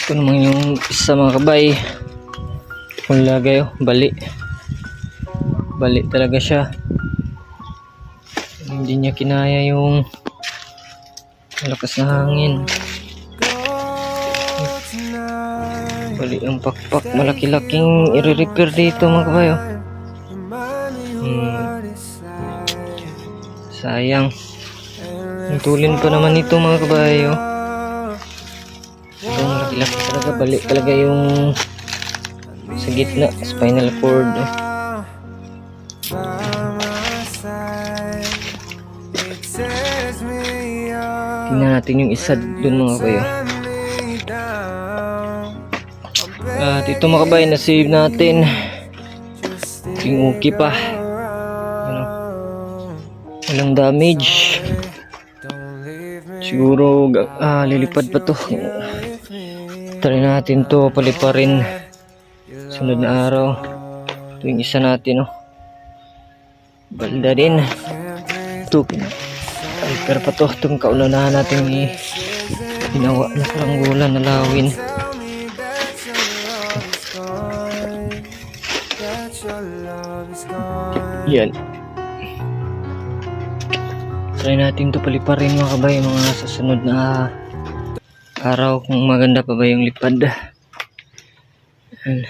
Ito naman yung isa mga kabay. Kung lagay bali talaga siya. Hindi niya kinaya yung malakas na hangin. Bali ang pakpak, malaki-laking i-repair dito mga kabayo. Sayang, tulin pa naman ito mga kabayo. Ito malaki-laki talaga, bali talaga yung sa gitna, spinal cord. Tingnan natin yung isa dun mga kabayo. At ito mga kabayo, na-save natin. Yung okay pa. Walang damage. Siguro lilipad pa to. Try natin to paliparin sunod na araw. Ito yung isa natin balda din. Ito pero pa to. Itong kaunahan natin ginawa na karanggulan na lawin. Yan. Try natin to paliparin mga kabay, mga susunod na araw kung maganda pa ba yung lipad. Yan.